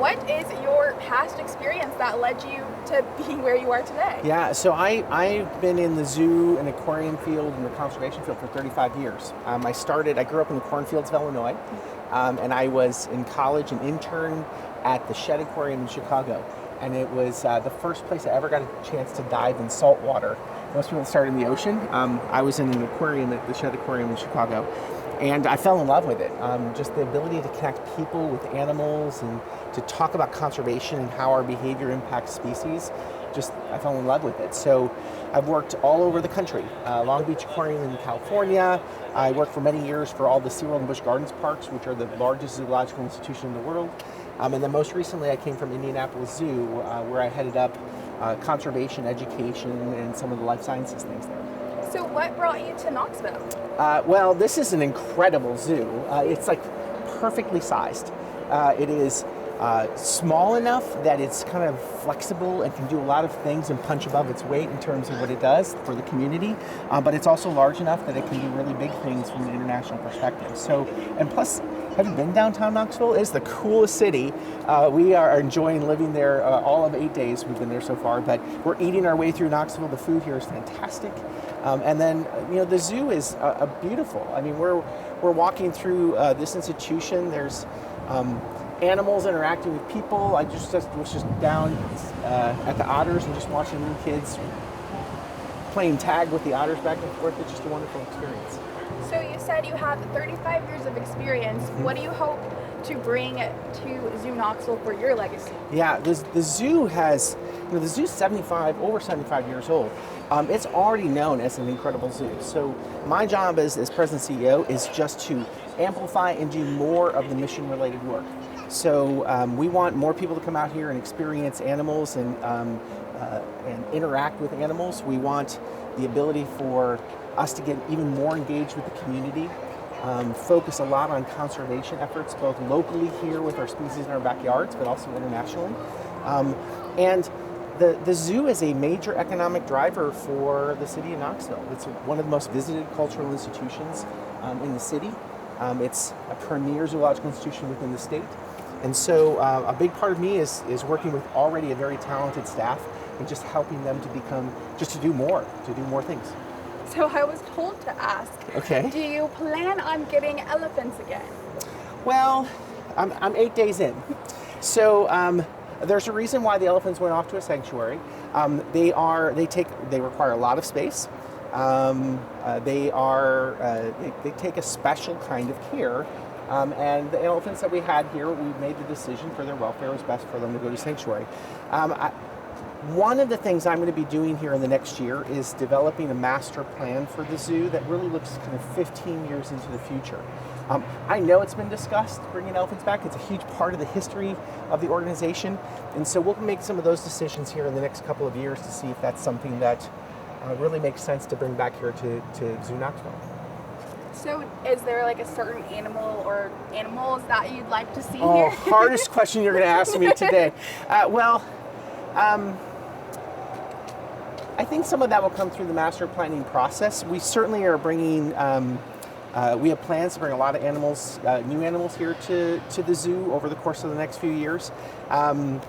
what is your past experience that led you to being where you are today? Yeah, so I've been in the zoo and aquarium field and the conservation field for 35 years. I grew up in the cornfields of Illinois, and I was in college an intern at the Shed Aquarium in Chicago. And it was the first place I ever got a chance to dive in salt water. Most people start in the ocean. I was in an aquarium at the Shed Aquarium in Chicago, and I fell in love with it. Just the ability to connect people with animals and to talk about conservation and how our behavior impacts species. I fell in love with it. So I've worked all over the country. Long Beach Aquarium in California. I worked for many years for all the SeaWorld and Busch Gardens parks, which are the largest zoological institution in the world. And then most recently I came from Indianapolis Zoo, where I headed up conservation, education, and some of the life sciences things there. So what brought you to Knoxville? Well, this is an incredible zoo. It's like perfectly sized. It is small enough that it's kind of flexible and can do a lot of things and punch above its weight in terms of what it does for the community, but it's also large enough that it can do really big things from an international perspective. So, and plus, have you been downtown Knoxville? It's the coolest city. We are enjoying living there all of 8 days we've been there so far, but we're eating our way through Knoxville. The food here is fantastic. And then, the zoo is beautiful. I mean, we're walking through this institution. There's animals interacting with people. I was just down at the otters and just watching little kids playing tag with the otters back and forth. It's just a wonderful experience. So you said you have 35 years of experience. Mm-hmm. What do you hope to bring to Zoo Knoxville for your legacy? Yeah, the zoo has, the zoo's over 75 years old. It's already known as an incredible zoo. So my job as President and CEO is just to amplify and do more of the mission-related work. So we want more people to come out here and experience animals and interact with animals. We want the ability for us to get even more engaged with the community, focus a lot on conservation efforts, both locally here with our species in our backyards, but also internationally. And the zoo is a major economic driver for the city of Knoxville. It's one of the most visited cultural institutions in the city. It's a premier zoological institution within the state. And so a big part of me is working with already a very talented staff and just helping them to do more things. So I was told to ask, okay, do you plan on getting elephants again? Well, I'm 8 days in. So there's a reason why the elephants went off to a sanctuary. They require a lot of space. They take a special kind of care. And the elephants that we had here, we made the decision for their welfare, it was best for them to go to sanctuary. One of the things I'm going to be doing here in the next year is developing a master plan for the zoo that really looks kind of 15 years into the future. I know it's been discussed, bringing elephants back. It's a huge part of the history of the organization. And so we'll make some of those decisions here in the next couple of years to see if that's something that really makes sense to bring back here to Zoo Knoxville. So is there like a certain animal or animals that you'd like to see here? Oh, hardest question you're going to ask me today. I think some of that will come through the master planning process. We certainly are bringing, we have plans to bring a lot of animals, new animals here to the zoo over the course of the next few years. And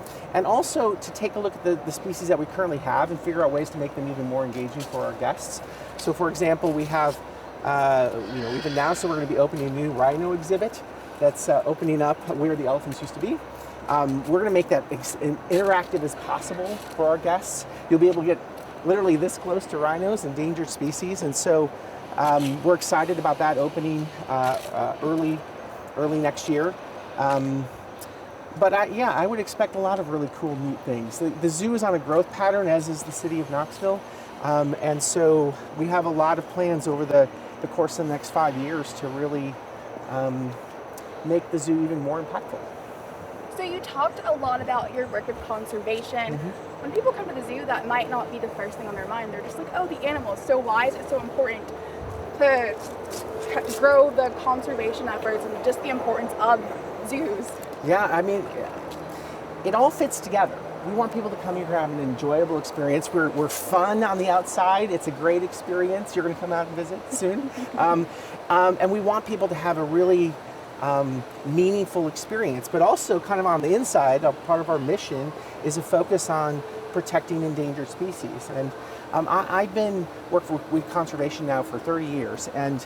also to take a look at the species that we currently have and figure out ways to make them even more engaging for our guests. So for example, we have, we've announced that we're going to be opening a new rhino exhibit that's opening up where the elephants used to be. We're going to make that interactive as possible for our guests. You'll be able to get literally this close to rhinos, endangered species, and so we're excited about that opening early next year. But I would expect a lot of really cool, neat things. The zoo is on a growth pattern, as is the city of Knoxville, and so we have a lot of plans over the course of the next 5 years to really make the zoo even more impactful. So you talked a lot about your work with conservation. Mm-hmm. When people come to the zoo, that might not be the first thing on their mind. They're just like, oh, the animals. So why is it so important to grow the conservation efforts and just the importance of zoos? Yeah, I mean, it all fits together. We want people to come here and have an enjoyable experience. We're fun on the outside. It's a great experience. You're going to come out and visit soon. And we want people to have a really meaningful experience. But also kind of on the inside, part of our mission is a focus on protecting endangered species. And I've been working with conservation now for 30 years, and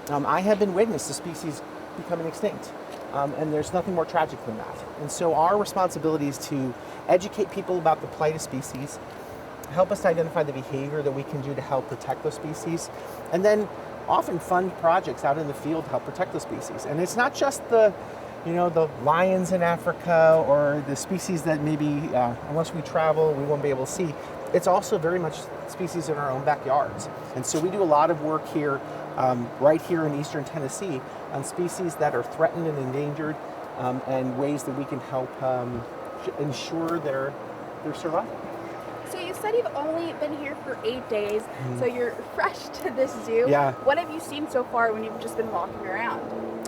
I have been witness to species becoming extinct. And there's nothing more tragic than that. And so our responsibility is to educate people about the plight of species, help us identify the behavior that we can do to help protect those species, and then often fund projects out in the field to help protect those species. And it's not just the lions in Africa or the species that maybe, unless we travel, we won't be able to see. It's also very much species in our own backyards. And so we do a lot of work here, right here in eastern Tennessee, on species that are threatened and endangered, and ways that we can help ensure their survival. So you said you've only been here for 8 days, so you're fresh to this zoo. Yeah. What have you seen so far when you've just been walking around?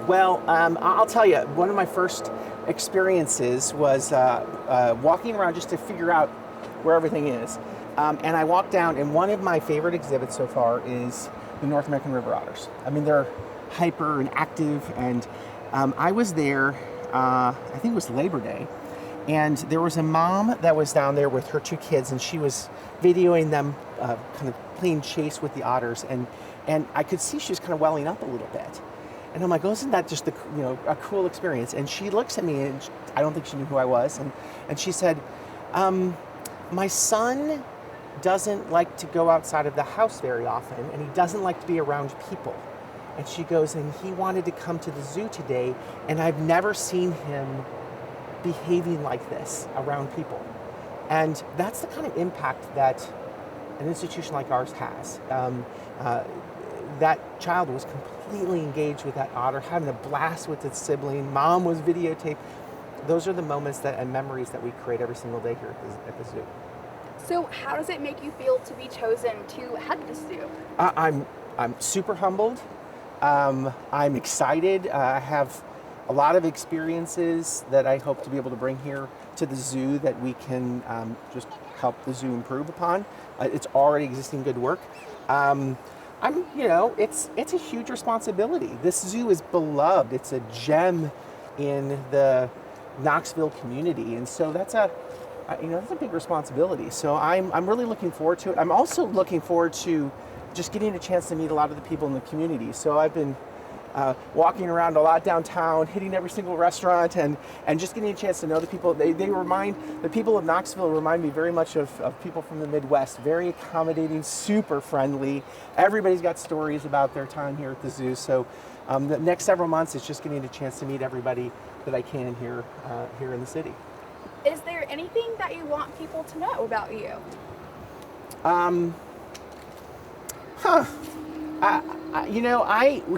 Well, I'll tell you, one of my first experiences was walking around just to figure out where everything is. And I walked down, and one of my favorite exhibits so far is the North American river otters. I mean, they're hyper and active, and I was there, I think it was Labor Day, and there was a mom that was down there with her 2 kids, and she was videoing them kind of playing chase with the otters, and I could see she was kind of welling up a little bit. And I'm like, oh, isn't that just a cool experience? And she looks at me, and I don't think she knew who I was, and she said, my son doesn't like to go outside of the house very often, and he doesn't like to be around people. And she goes, and he wanted to come to the zoo today, and I've never seen him behaving like this around people. And that's the kind of impact that an institution like ours has. That child was completely engaged with that otter, having a blast with its sibling. Mom was videotaped. Those are the moments and memories that we create every single day here at the zoo. So how does it make you feel to be chosen to head the zoo? I'm super humbled. I'm excited. I have a lot of experiences that I hope to be able to bring here to the zoo that we can just help the zoo improve upon. It's already existing good work. It's a huge responsibility. This zoo is beloved. It's a gem in the Knoxville community, and so that's a big responsibility. So I'm really looking forward to it. I'm also looking forward to just getting a chance to meet a lot of the people in the community. So I've been walking around a lot downtown, hitting every single restaurant, and just getting a chance to know the people. The people of Knoxville remind me very much of people from the Midwest. Very accommodating, super friendly. Everybody's got stories about their time here at the zoo. So the next several months is just getting a chance to meet everybody that I can here in the city. Is there anything that you want people to know about you?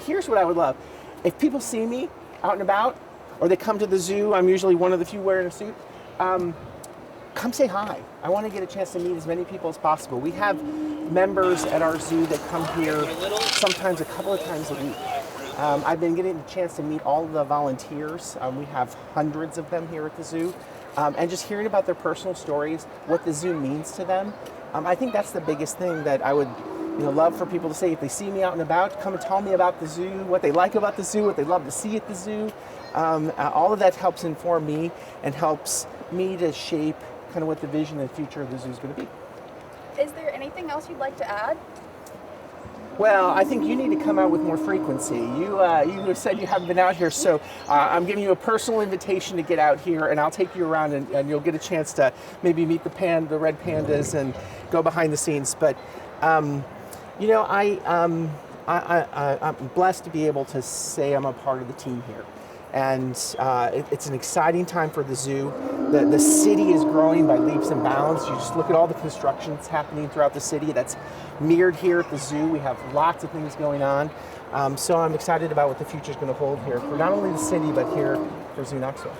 Here's what I would love. If people see me out and about, or they come to the zoo, I'm usually one of the few wearing a suit, come say hi. I want to get a chance to meet as many people as possible. We have members at our zoo that come here sometimes a couple of times a week. I've been getting a chance to meet all of the volunteers. We have hundreds of them here at the zoo. And just hearing about their personal stories, what the zoo means to them. I think that's the biggest thing that I would love for people to say. If they see me out and about, come and tell me about the zoo, what they like about the zoo, what they love to see at the zoo. All of that helps inform me and helps me to shape kind of what the vision and future of the zoo is going to be. Is there anything else you'd like to add? Well, I think you need to come out with more frequency. You said you haven't been out here, so I'm giving you a personal invitation to get out here, and I'll take you around, and you'll get a chance to maybe meet the red pandas and go behind the scenes. But I'm blessed to be able to say I'm a part of the team here. And it's an exciting time for the zoo. The city is growing by leaps and bounds. You just look at all the construction that's happening throughout the city that's mirrored here at the zoo. We have lots of things going on. So I'm excited about what the future is going to hold here for not only the city, but here for Zoo Knoxville.